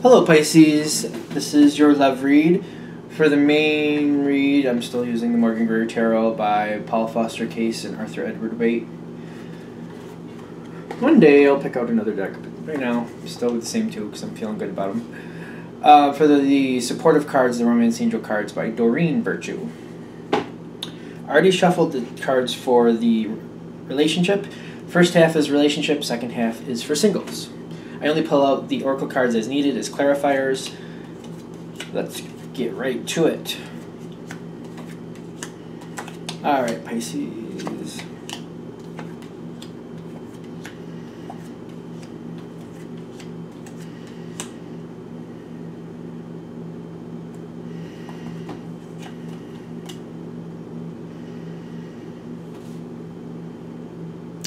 Hello Pisces, this is your love read. For the main read, I'm still using the Morgan Greer Tarot by Paul Foster Case and Arthur Edward Waite. One day I'll pick out another deck, but right now I'm still with the same two because I'm feeling good about them. For the supportive cards, the Romance Angel cards by Doreen Virtue. I already shuffled the cards for the relationship. First half is relationship, second half is for singles. I only pull out the oracle cards as needed as clarifiers. Let's get right to it. Alright, Pisces.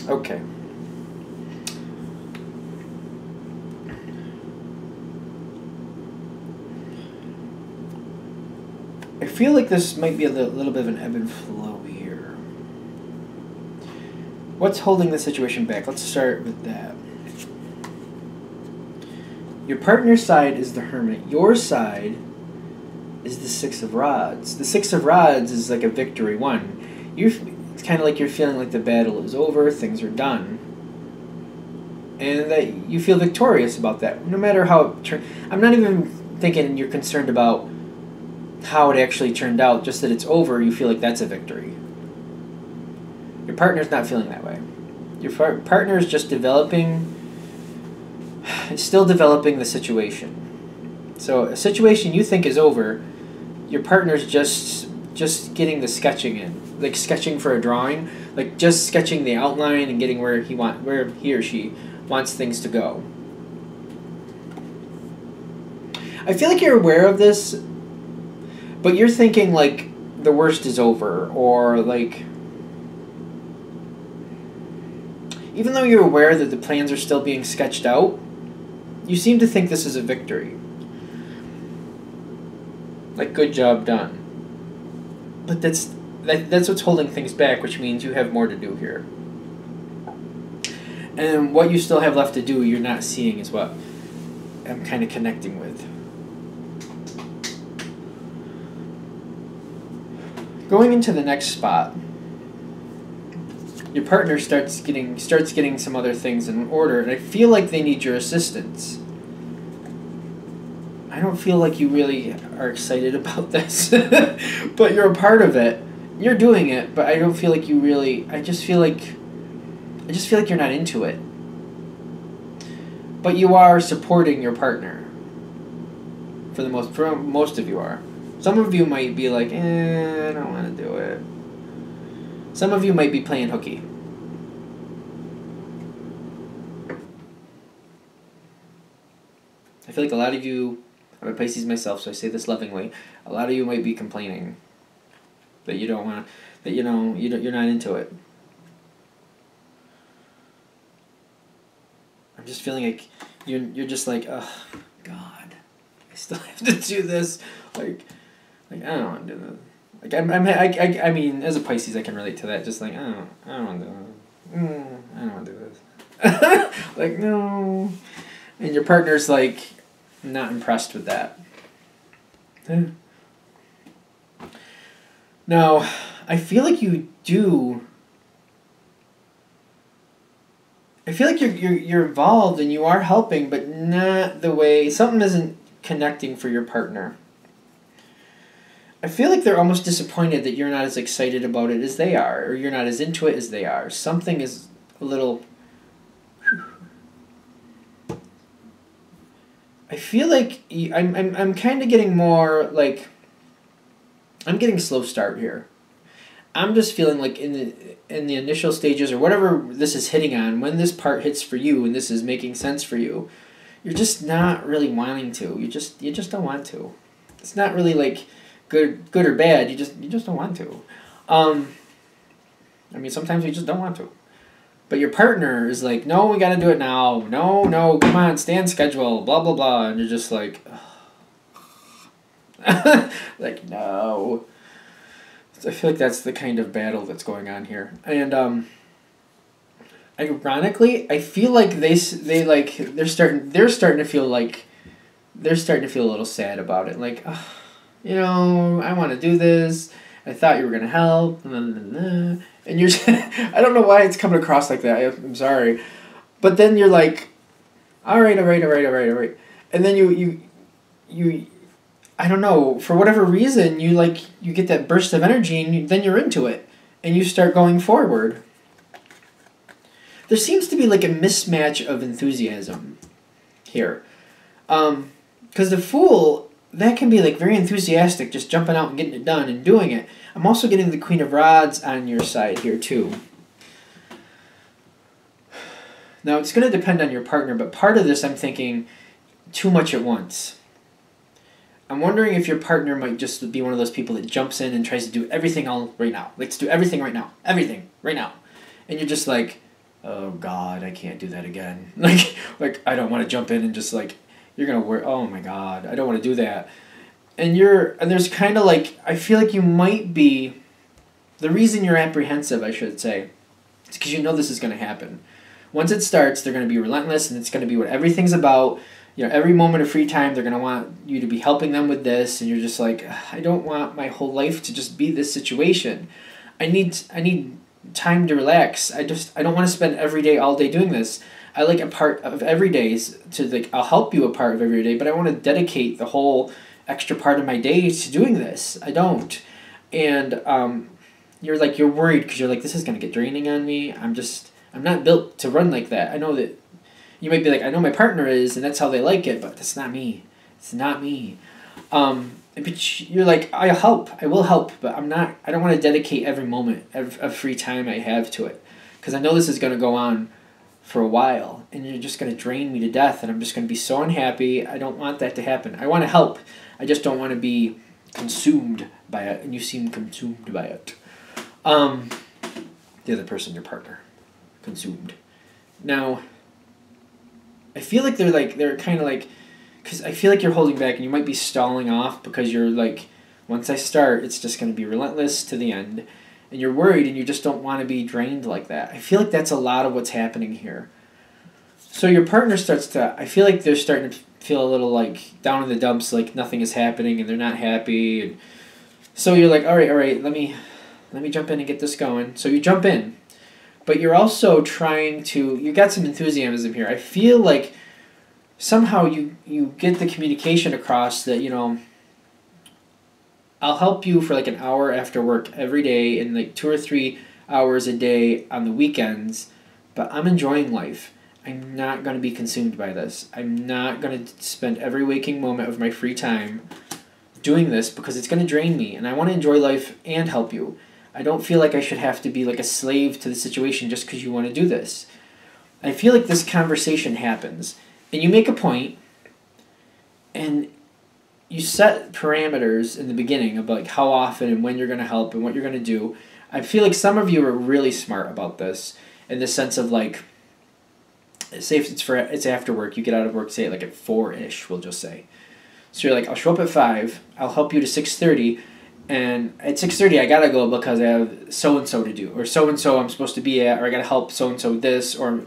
Okay. I feel like this might be a little bit of an ebb and flow here. What's holding the situation back? Let's start with that. Your partner's side is the Hermit. Your side is the Six of Rods. The Six of Rods is like a victory won. It's kind of like you're feeling like the battle is over, things are done. And that you feel victorious about that, no matter how it turned. I'm not even thinking you're concerned about how it actually turned out, just that it's over, you feel like that's a victory. Your partner's not feeling that way. Your partner is just still developing the situation. So a situation you think is over, your partner's just getting the sketching in, like sketching for a drawing, like just sketching the outline and getting where he or she wants things to go. I feel like you're aware of this, but you're thinking like the worst is over, or like, even though you're aware that the plans are still being sketched out, you seem to think this is a victory. Like, good job done. But that's what's holding things back, which means you have more to do here. And what you still have left to do, you're not seeing, is what I'm kind of connecting with. Going into the next spot, your partner starts getting some other things in order, and I feel like they need your assistance. I don't feel like you really are excited about this, but you're a part of it. You're doing it, but I don't feel like you really. I just feel like you're not into it. But you are supporting your partner. For most of you are. Some of you might be like, I don't want to do it. Some of you might be playing hooky. I feel like a lot of you, I'm a Pisces myself, so I say this lovingly, a lot of you might be complaining that you don't want, that you're not into it. I'm just feeling like you're just like, oh God, I still have to do this, like I don't want to do this. Like I mean, as a Pisces, I can relate to that. Just like I don't want to do this. I don't want to do this. Like, no, and your partner's like not impressed with that. Now, I feel like you do. I feel like you're involved and you are helping, but not the way. Something isn't connecting for your partner. I feel like they're almost disappointed that you're not as excited about it as they are, or you're not as into it as they are. Something is a little. I feel like I'm kind of getting more like. I'm getting slow start here. I'm just feeling like in the initial stages, or whatever this is hitting on, when this part hits for you and this is making sense for you, you're just not really wanting to. You just don't want to. It's not really like good or bad. You just don't want to. I mean, sometimes you just don't want to. But your partner is like, no, we got to do it now. No, come on, stay on schedule. Blah blah blah, and you're just like, like no. So I feel like that's the kind of battle that's going on here, and ironically, I feel like they're starting to feel like they're starting to feel a little sad about it. Like, oh, you know, I want to do this. I thought you were going to help. And you're I don't know why it's coming across like that. I'm sorry. But then you're like, all right. And then you I don't know, for whatever reason, you get that burst of energy and then you're into it. And you start going forward. There seems to be like a mismatch of enthusiasm here. Because the Fool, that can be like very enthusiastic, just jumping out and getting it done and doing it. I'm also getting the Queen of Rods on your side here too. Now it's going to depend on your partner, but part of this I'm thinking too much at once. I'm wondering if your partner might just be one of those people that jumps in and tries to do everything all right now. Let's do everything right now. Everything right now. And you're just like, oh God, I can't do that again. Like I don't want to jump in and just like, you're going to work, oh my God, I don't want to do that. And there's kind of like, I feel like you might be, the reason you're apprehensive, I should say, is because you know this is going to happen. Once it starts, they're going to be relentless and it's going to be what everything's about. You know, every moment of free time, they're going to want you to be helping them with this, and you're just like, I don't want my whole life to just be this situation. I need time to relax. I don't want to spend every day, all day doing this. I like a part of every day to like, I'll help you a part of every day, but I want to dedicate the whole extra part of my day to doing this. I don't. And you're worried because you're like, this is going to get draining on me. I'm not built to run like that. I know that. You might be like, I know my partner is, and that's how they like it, but that's not me. It's not me. But you're like, I will help, but I don't want to dedicate every moment of free time I have to it. Because I know this is going to go on for a while, and you're just going to drain me to death, and I'm just going to be so unhappy. I don't want that to happen. I want to help. I just don't want to be consumed by it, and you seem consumed by it. The other person, your partner. Consumed. Now, I feel like they're kind of like, because I feel like you're holding back and you might be stalling off because you're like, once I start, it's just going to be relentless to the end. And you're worried and you just don't want to be drained like that. I feel like that's a lot of what's happening here. So your partner I feel like they're starting to feel a little like down in the dumps, like nothing is happening and they're not happy. And so you're like, all right, let me jump in and get this going. So you jump in. But you're also you got some enthusiasm here. I feel like somehow you get the communication across that, you know, I'll help you for like an hour after work every day and like 2 or 3 hours a day on the weekends, but I'm enjoying life. I'm not going to be consumed by this. I'm not going to spend every waking moment of my free time doing this because it's going to drain me, and I want to enjoy life and help you. I don't feel like I should have to be like a slave to the situation just because you want to do this. I feel like this conversation happens, and you make a point, and you set parameters in the beginning of like how often and when you're going to help and what you're going to do. I feel like some of you are really smart about this in the sense of like, say if it's after work, you get out of work, say like at 4-ish, we'll just say. So you're like, I'll show up at 5, I'll help you to 6:30, and at 6:30 I gotta go because I have so-and-so to do, or so-and-so I'm supposed to be at, or I gotta help so-and-so with this, or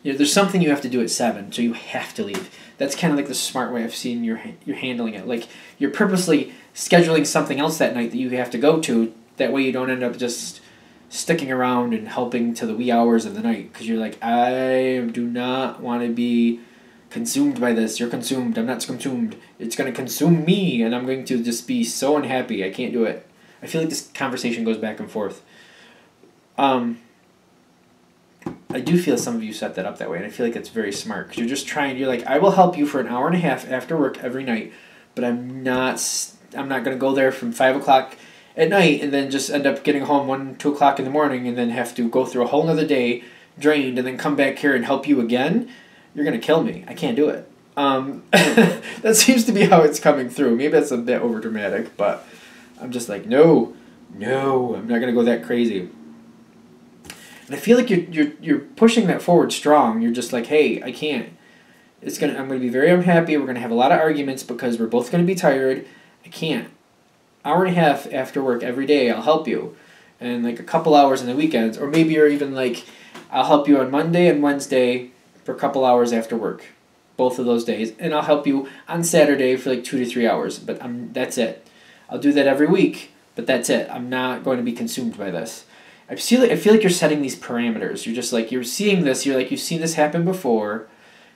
you know, there's something you have to do at 7, so you have to leave. That's kind of like the smart way I've seen you're handling it. Like, you're purposely scheduling something else that night that you have to go to, that way you don't end up just sticking around and helping to the wee hours of the night, because you're like, I do not want to be consumed by this. You're consumed. I'm not consumed. It's going to consume me, and I'm going to just be so unhappy. I can't do it. I feel like this conversation goes back and forth. I do feel some of you set that up that way, and I feel like it's very smart, because you're just you're like, I will help you for an hour and a half after work every night, but I'm not going to go there from 5 o'clock at night and then just end up getting home 1, 2 o'clock in the morning and then have to go through a whole nother day drained and then come back here and help you again. You're going to kill me. I can't do it. That seems to be how it's coming through. Maybe that's a bit overdramatic, but I'm just like, no, I'm not going to go that crazy. And I feel like you're pushing that forward strong. You're just like, hey, I can't. I'm going to be very unhappy. We're going to have a lot of arguments because we're both going to be tired. I can't. Hour and a half after work every day, I'll help you. And like a couple hours on the weekends. Or maybe you're even like, I'll help you on Monday and Wednesday for a couple hours after work. both of those days, and I'll help you on Saturday for like 2 to 3 hours, but that's it. I'll do that every week, but that's it. I'm not going to be consumed by this. I feel like you're setting these parameters. You're just like, you're seeing this, you're like, you've seen this happen before,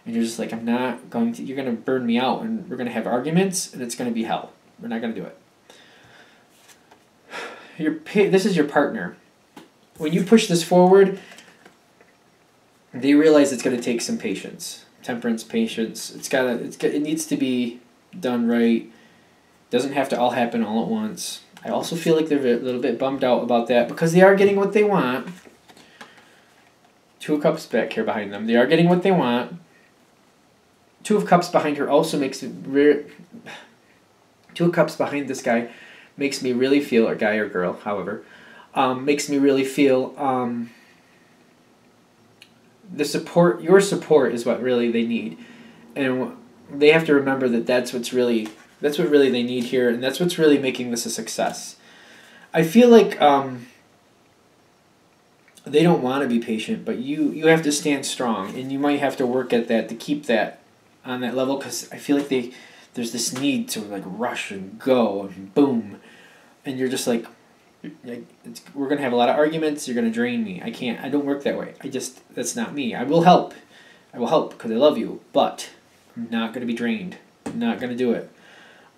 and you're just like, I'm not going to, you're going to burn me out, and we're going to have arguments, and it's going to be hell. We're not going to do it. This is your partner. When you push this forward, they realize it's going to take some patience. Temperance, patience. It needs to be done right. Doesn't have to all happen all at once. I also feel like they're a little bit bummed out about that because they are getting what they want. 2 of Cups back here behind them. They are getting what they want. 2 of Cups behind her also makes it 2 of Cups behind this guy makes me really feel, or guy or girl, however, makes me really feel the support. Your support is what really they need, and they have to remember that that's what really they need here, and that's what's really making this a success. I feel like they don't want to be patient, but you have to stand strong, and you might have to work at that to keep that on that level, because I feel like there's this need to like rush and go and boom, and you're just like we're gonna have a lot of arguments. You're gonna drain me. I don't work that way. That's not me. I will help because I love you, but I'm not gonna be drained. I'm not gonna do it.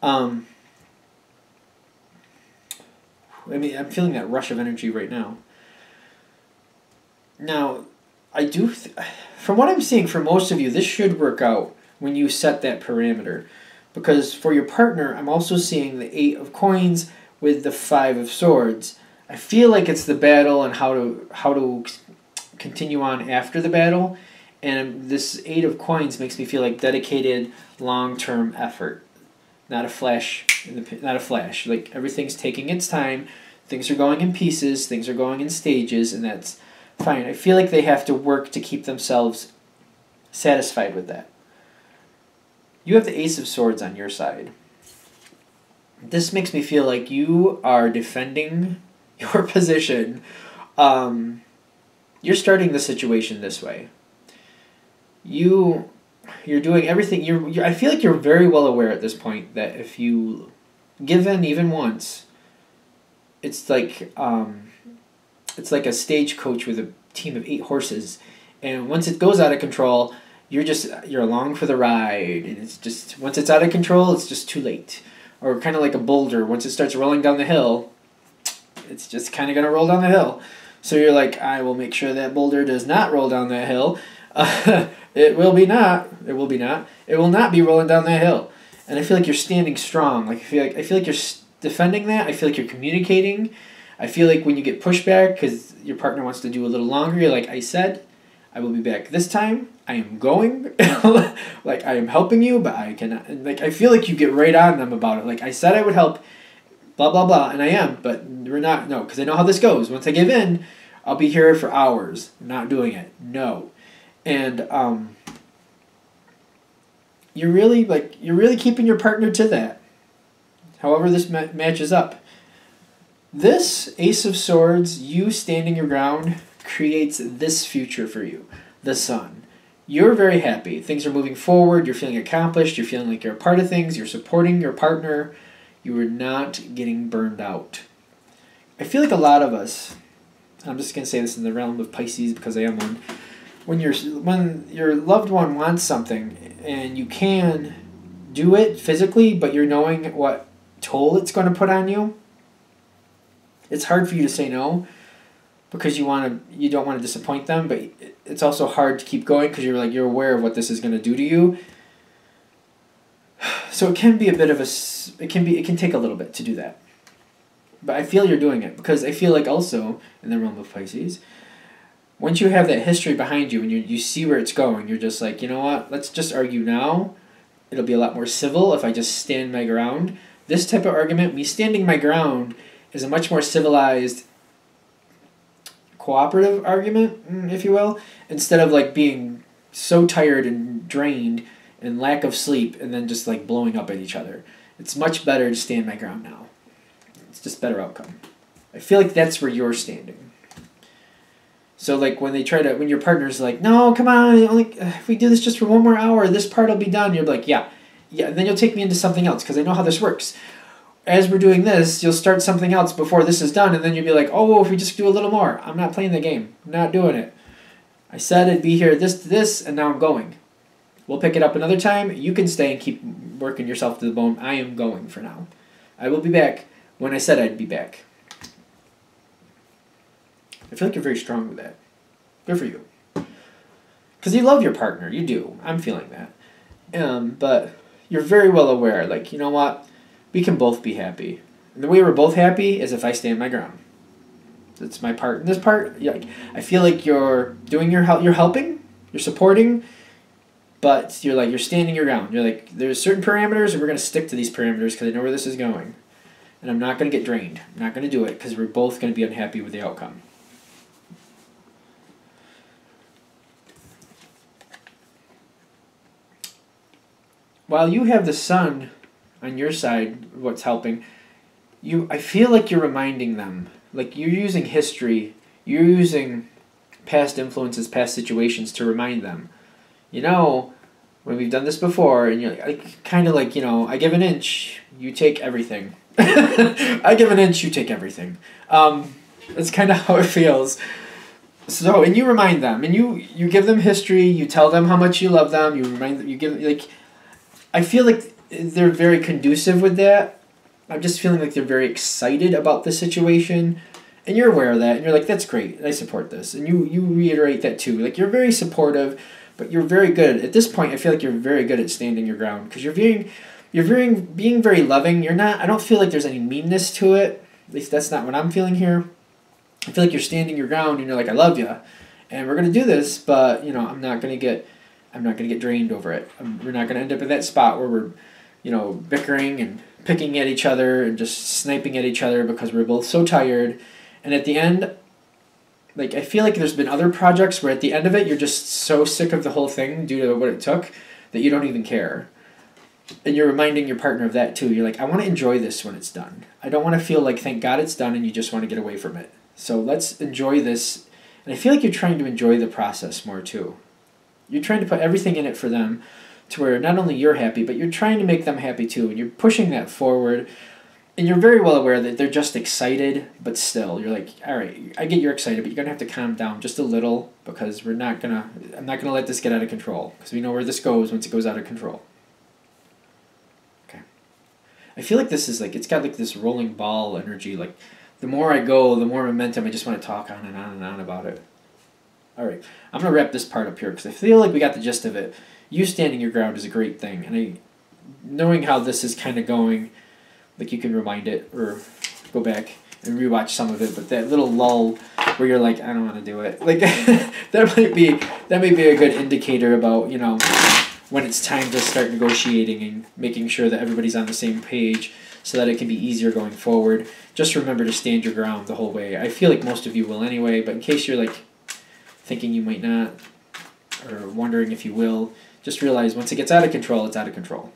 I mean, I'm feeling that rush of energy right now. Now, from what I'm seeing for most of you, this should work out when you set that parameter. Because for your partner, I'm also seeing the 8 of Coins with the 5 of Swords. I feel like it's the battle and how to continue on after the battle. And this 8 of Coins makes me feel like dedicated, long-term effort. Not a flash. Like, everything's taking its time. Things are going in pieces. Things are going in stages. And that's fine. I feel like they have to work to keep themselves satisfied with that. You have the Ace of Swords on your side. This makes me feel like you are defending your position. You're starting the situation this way. You're doing everything. I feel like you're very well aware at this point that if you give in even once, it's like a stagecoach with a team of 8 horses, and once it goes out of control, you're along for the ride, and it's just once it's out of control, it's just too late. Or kind of like a boulder, once it starts rolling down the hill, it's just kind of gonna roll down the hill. So you're like, I will make sure that boulder does not roll down that hill. It will not be rolling down that hill. And I feel like you're standing strong. Like I feel like you're defending that. I feel like you're communicating. I feel like when you get pushback because your partner wants to do a little longer, you're like, I said, I will be back this time. I am going. Like, I am helping you, but I cannot. And like, I feel like you get right on them about it. Like, I said I would help, blah, blah, blah, and I am, but we're not. No, because I know how this goes. Once I give in, I'll be here for hours. I'm not doing it. No. And you're really keeping your partner to that. However this matches up. This Ace of Swords, you standing your ground, creates this future for you, the Sun. You're very happy. Things are moving forward. You're feeling accomplished. You're feeling like you're a part of things. You're supporting your partner. You are not getting burned out. I feel like a lot of us, I'm just going to say this in the realm of Pisces because I am one, when your loved one wants something and you can do it physically, but you're knowing what toll it's going to put on you, it's hard for you to say no because you don't want to disappoint them, but it's also hard to keep going because you're aware of what this is going to do to you. So it can be it can take a little bit to do that. But I feel you're doing it because I feel like also in the realm of Pisces, once you have that history behind you and you see where it's going, you're just like, you know what, let's just argue now. It'll be a lot more civil if I just stand my ground. This type of argument, me standing my ground, is a much more civilized, cooperative argument, if you will, instead of like being so tired and drained and lack of sleep and then just like blowing up at each other. It's much better to stand my ground now. It's just better outcome. I feel like that's where you're standing. So like when your partner's like, no, come on, only if we do this just for 1 more hour, this part will be done. You're like, yeah, yeah. And then you'll take me into something else because I know how this works. As we're doing this, you'll start something else before this is done, and then you'll be like, oh, if we just do a little more, I'm not playing the game. I'm not doing it. I said I'd be here this to this, and now I'm going. We'll pick it up another time. You can stay and keep working yourself to the bone. I am going for now. I will be back when I said I'd be back. I feel like you're very strong with that. Good for you. Because you love your partner. You do. I'm feeling that. But you're very well aware, like, you know what? We can both be happy. And the way we're both happy is if I stand my ground. That's my part. In this part, I feel like you're doing you're helping, you're supporting, but you're standing your ground. You're like, there's certain parameters, and we're going to stick to these parameters because I know where this is going. And I'm not going to get drained. I'm not going to do it because we're both going to be unhappy with the outcome. While you have the sun on your side, what's helping, I feel like you're reminding them. Like you're using history, you're using past influences, past situations to remind them. You know, when we've done this before, and you're kind of like, I give an inch, you take everything. I give an inch, you take everything. That's kind of how it feels. So, and you remind them, and you give them history, you tell them how much you love them, you remind them, you give, I feel like they're very conducive with that. I'm just feeling like they're very excited about the situation, and you're aware of that, and you're like, that's great, I support this. And you reiterate that too. Like, you're very supportive, but you're very good. At this point, I feel like you're very good at standing your ground, because you're being very loving. I don't feel like there's any meanness to it. At least that's not what I'm feeling here. I feel like you're standing your ground, and you're like, I love you, and we're going to do this, but, I'm not going to get drained over it. We're not going to end up in that spot where we're, bickering and picking at each other and just sniping at each other because we're both so tired. And at the end, I feel like there's been other projects where at the end of it, you're just so sick of the whole thing due to what it took that you don't even care. And you're reminding your partner of that too. You're like, I want to enjoy this when it's done. I don't want to feel like, thank God it's done, and you just want to get away from it. So let's enjoy this. And I feel like you're trying to enjoy the process more too. You're trying to put everything in it for them to where not only you're happy, but you're trying to make them happy too. And you're pushing that forward. And you're very well aware that they're just excited, but still, you're like, all right, I get you're excited, but you're going to have to calm down just a little because I'm not going to let this get out of control because we know where this goes once it goes out of control. Okay. I feel like this is it's got this rolling ball energy. Like, the more I go, the more momentum, I just want to talk on and on and on about it. All right, I'm going to wrap this part up here because I feel like we got the gist of it. You standing your ground is a great thing, and knowing how this is kind of going, you can rewind it or go back and rewatch some of it, but that little lull where you're like, I don't want to do it, that might be a good indicator about, when it's time to start negotiating and making sure that everybody's on the same page so that it can be easier going forward. Just remember to stand your ground the whole way. I feel like most of you will anyway, but in case you're thinking you might not or wondering if you will, just realize once it gets out of control, it's out of control.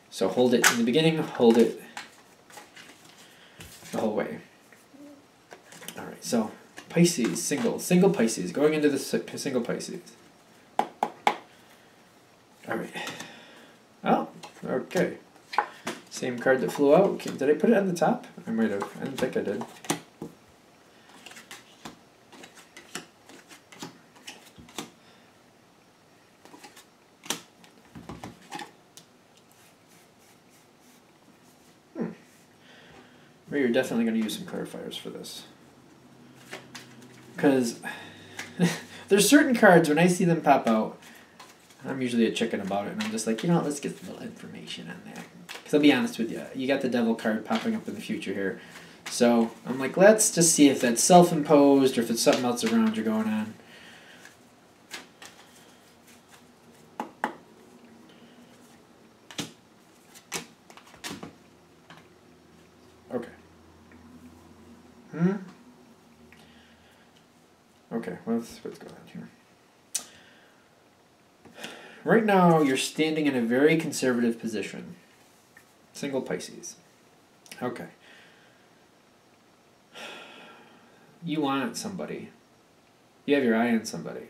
So hold it in the beginning, hold it the whole way. All right, so Pisces, single Pisces, going into the single Pisces. All right. Oh, okay. Same card that flew out. Did I put it on the top? I might have. I don't think I did. Well, you're definitely going to use some clarifiers for this. Because there's certain cards, when I see them pop out, I'm usually a chicken about it, and I'm just like, let's get a little information on that. Because I'll be honest with you, you got the devil card popping up in the future here. So I'm like, let's just see if that's self-imposed or if it's something else around you going on. Okay. Okay, what's going on here? Right now, you're standing in a very conservative position. Single Pisces. Okay. You want somebody. You have your eye on somebody.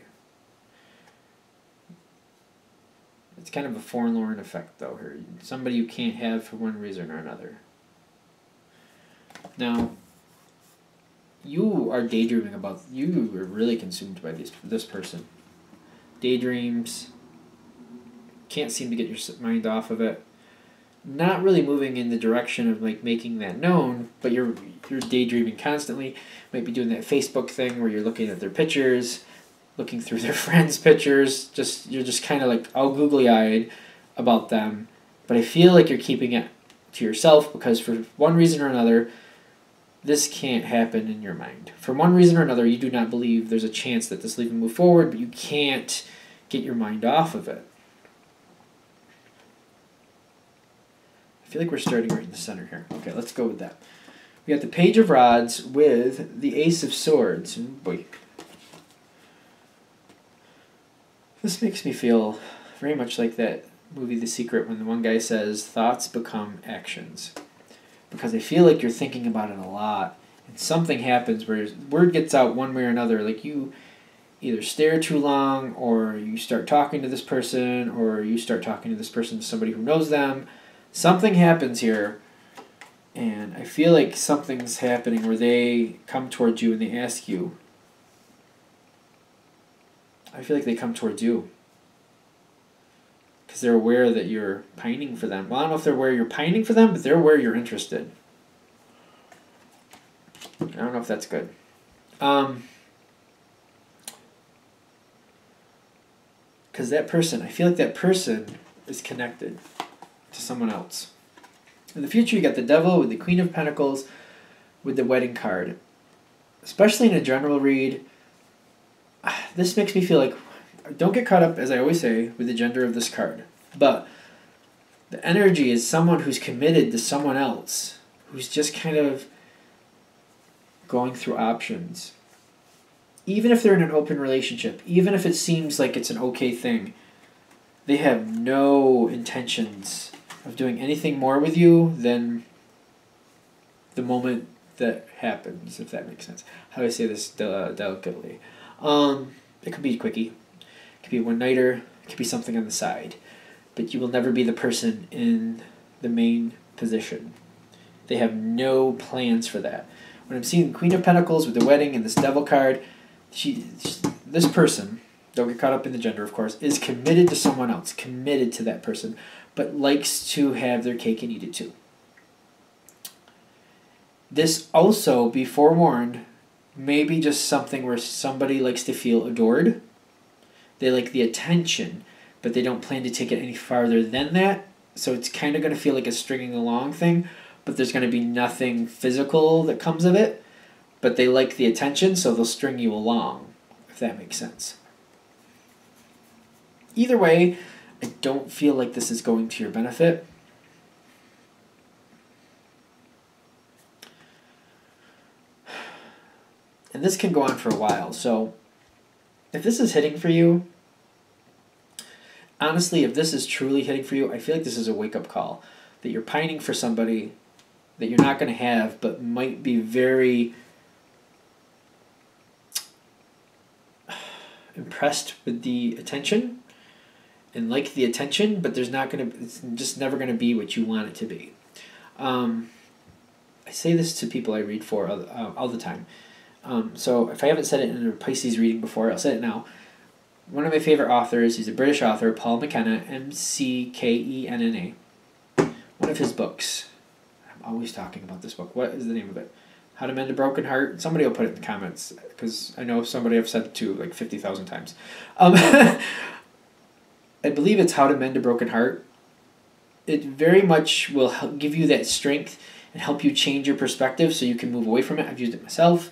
It's kind of a forlorn effect, though, here. Somebody you can't have for one reason or another. Now, you are daydreaming about... You are really consumed by this person. Daydreams. Can't seem to get your mind off of it. Not really moving in the direction of like making that known, but you're daydreaming constantly. Might be doing that Facebook thing where you're looking at their pictures, looking through their friends' pictures. You're just kind of like all googly-eyed about them. But I feel like you're keeping it to yourself because for one reason or another, this can't happen in your mind. For one reason or another, you do not believe there's a chance that this will even move forward, but you can't get your mind off of it. I feel like we're starting right in the center here. Okay, let's go with that. We got the Page of Rods with the Ace of Swords. Oh boy. This makes me feel very much like that movie The Secret when the one guy says, thoughts become actions. Because I feel like you're thinking about it a lot. And something happens where word gets out one way or another. Like you either stare too long, or you start talking to this person, or you start talking to this person to somebody who knows them. Something happens here, and I feel like something's happening where they come towards you and they ask you. I feel like they come towards you because they're aware that you're pining for them. Well, I don't know if they're aware you're pining for them, but they're aware you're interested. I don't know if that's good. Because that person, I feel like that person is connected to someone else. In the future, you got the Devil with the Queen of Pentacles with the Wedding card. Especially in a general read, this makes me feel like, don't get caught up, as I always say, with the gender of this card. But the energy is someone who's committed to someone else, who's just kind of going through options. Even if they're in an open relationship, even if it seems like it's an okay thing, they have no intentions of doing anything more with you than the moment that happens, if that makes sense. How do I say this delicately? It could be a quickie. It could be a one-nighter. It could be something on the side. But you will never be the person in the main position. They have no plans for that. When I'm seeing the Queen of Pentacles with the Wedding and this Devil card, this person, don't get caught up in the gender, of course, is committed to someone else, committed to that person, but likes to have their cake and eat it too. This also, be forewarned, may be just something where somebody likes to feel adored. They like the attention, but they don't plan to take it any farther than that. So it's kind of going to feel like a stringing along thing, but there's going to be nothing physical that comes of it. But they like the attention, so they'll string you along, if that makes sense. Either way, I don't feel like this is going to your benefit. And this can go on for a while. So if this is hitting for you, honestly, if this is truly hitting for you, I feel like this is a wake-up call. That you're pining for somebody that you're not going to have, but might be very impressed with the attention and like the attention, but it's just never going to be what you want it to be. I say this to people I read for all the time. So if I haven't said it in a Pisces reading before, I'll say it now. One of my favorite authors, he's a British author, Paul McKenna, McKenna. One of his books. I'm always talking about this book. What is the name of it? How to Mend a Broken Heart? Somebody will put it in the comments, because I know somebody I've said it to like 50,000 times. I believe it's How to Mend a Broken Heart. It very much will give you that strength and help you change your perspective so you can move away from it. I've used it myself.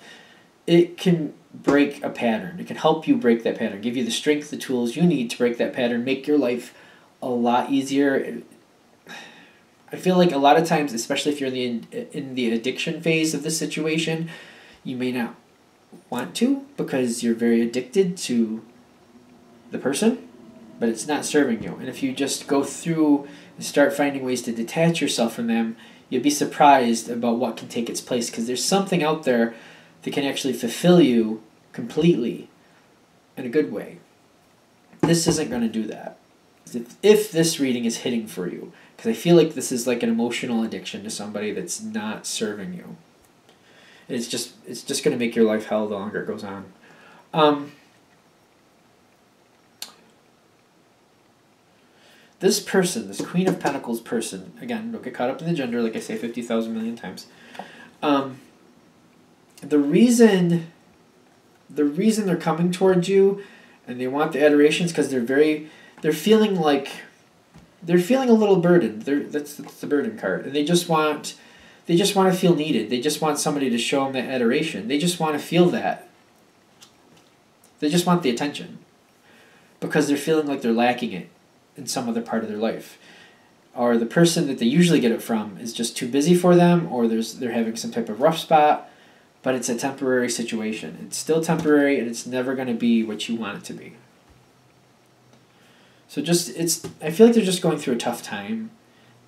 It can break a pattern. It can help you break that pattern, give you the strength, the tools you need to break that pattern, make your life a lot easier. I feel like a lot of times, especially if you're in the addiction phase of this situation, you may not want to because you're very addicted to the person, but it's not serving you. And if you just go through and start finding ways to detach yourself from them, you'll be surprised about what can take its place, because there's something out there that can actually fulfill you completely. in a good way. This isn't going to do that. If this reading is hitting for you, because I feel like this is like an emotional addiction to somebody that's not serving you. It's just going to make your life hell the longer it goes on. This person, this Queen of Pentacles person, again, don't get caught up in the gender, like I say 50,000 million times. The reason they're coming towards you and they want the adoration is because they're feeling a little burdened. That's the burden card. And they just want to feel needed. They just want somebody to show them that adoration. They just want to feel that. They just want the attention. Because they're feeling like they're lacking it in some other part of their life. Or the person that they usually get it from is just too busy for them, or they're having some type of rough spot, but it's a temporary situation. It's still temporary, and it's never going to be what you want it to be. So I feel like they're just going through a tough time.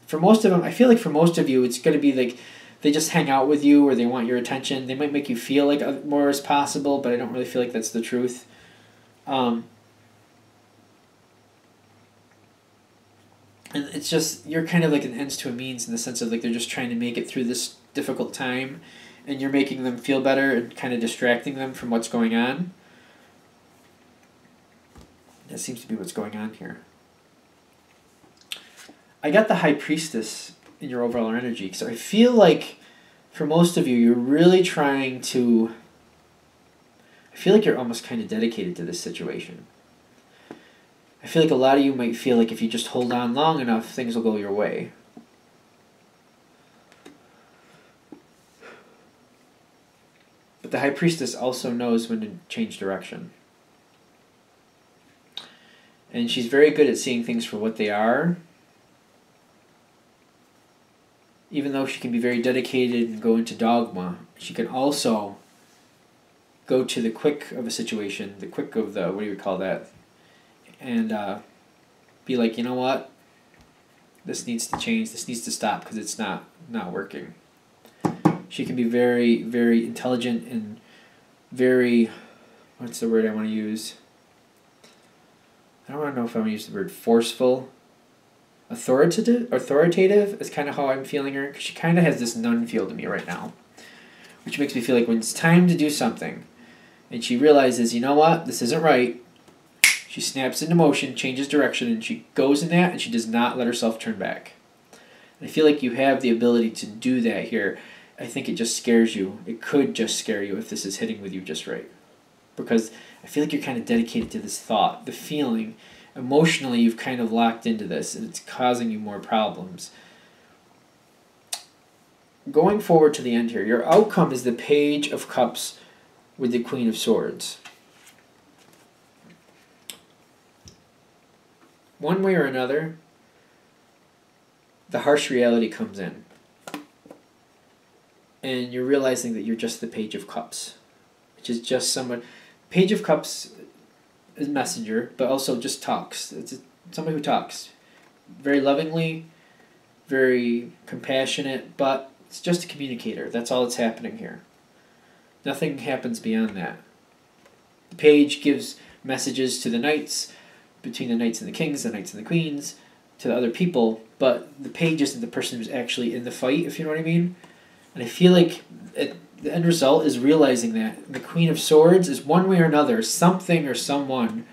For most of them, I feel like for most of you, it's going to be like they just hang out with you or they want your attention. They might make you feel like more is possible, but I don't really feel like that's the truth. And it's just, you're kind of like an ends to a means in the sense of like they're just trying to make it through this difficult time, and you're making them feel better and kind of distracting them from what's going on. That seems to be what's going on here. I got the High Priestess in your overall energy. So I feel like for most of you, you're really trying to... I feel like you're almost kind of dedicated to this situation. I feel like a lot of you might feel like if you just hold on long enough, things will go your way. But the High Priestess also knows when to change direction. And she's very good at seeing things for what they are. Even though she can be very dedicated and go into dogma, she can also go to the quick of a situation, the quick of the, what do you call that? And be like, you know what? This needs to change. This needs to stop because it's not working. She can be very, very intelligent and very, what's the word I want to use? I don't want to know if I want to use the word forceful. Authoritative is kind of how I'm feeling her, because she kind of has this nun feel to me right now, which makes me feel like when it's time to do something and she realizes, you know what, this isn't right, she snaps into motion, changes direction, and she goes in that, and she does not let herself turn back. And I feel like you have the ability to do that here. I think it just scares you. It could just scare you if this is hitting with you just right, because I feel like you're kind of dedicated to this thought, the feeling. Emotionally, you've kind of locked into this, and it's causing you more problems. Going forward to the end here, your outcome is the Page of Cups with the Queen of Swords. One way or another, the harsh reality comes in. And you're realizing that you're just the Page of Cups, which is just someone... Page of Cups is messenger, but also just talks. It's somebody who talks very lovingly, very compassionate, but it's just a communicator. That's all that's happening here. Nothing happens beyond that. The page gives messages to the knights, between the knights and the kings, the knights and the queens, to the other people, but the page isn't the person who's actually in the fight, if you know what I mean. And I feel like the end result is realizing that the Queen of Swords is one way or another, something or someone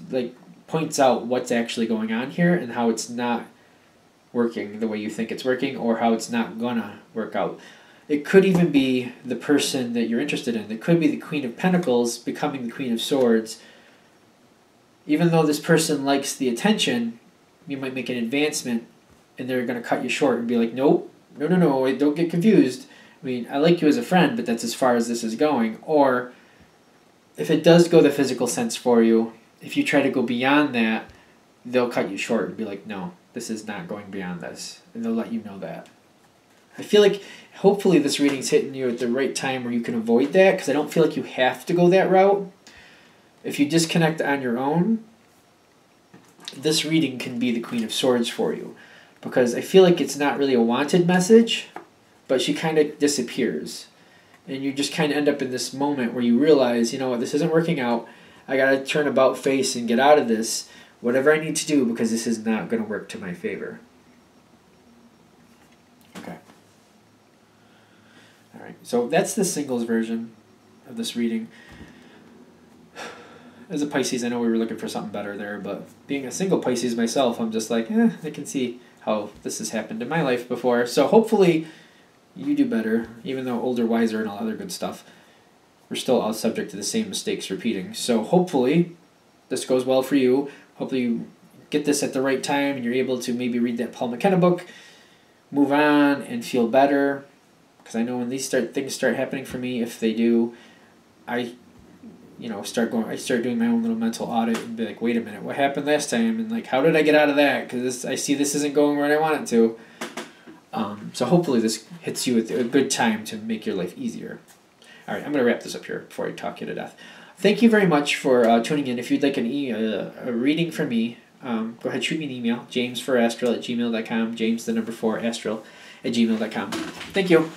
like points out what's actually going on here and how it's not working the way you think it's working, or how it's not gonna work out. It could even be the person that you're interested in. It could be the Queen of Pentacles becoming the Queen of Swords. Even though this person likes the attention, you might make an advancement and they're going to cut you short and be like, nope, no, don't get confused. I mean, I like you as a friend, but that's as far as this is going. Or if it does go the physical sense for you, if you try to go beyond that, they'll cut you short and be like, no, this is not going beyond this. And they'll let you know that. I feel like hopefully this reading's hitting you at the right time where you can avoid that, because I don't feel like you have to go that route. If you disconnect on your own, this reading can be the Queen of Swords for you, because I feel like it's not really a wanted message, but she kind of disappears. And you just kind of end up in this moment where you realize, you know what, this isn't working out. I got to turn about face and get out of this, whatever I need to do, because this is not going to work to my favor. Okay. All right. So that's the singles version of this reading. As a Pisces, I know we were looking for something better there, but being a single Pisces myself, I'm just like, I can see how this has happened in my life before. So hopefully you do better, even though older, wiser, and all other good stuff. We're still all subject to the same mistakes repeating. So hopefully this goes well for you. Hopefully you get this at the right time and you're able to maybe read that Paul McKenna book, move on, and feel better. Because I know when these things start happening for me, if they do, I start doing my own little mental audit and be like, wait a minute, what happened last time? And like, how did I get out of that? Because I see this isn't going where I want it to. So hopefully this hits you at a good time to make your life easier. All right, I'm going to wrap this up here before I talk you to death. Thank you very much for tuning in. If you'd like a reading from me, go ahead, shoot me an email, james4astral@gmail.com, james4astral@gmail.com. Thank you.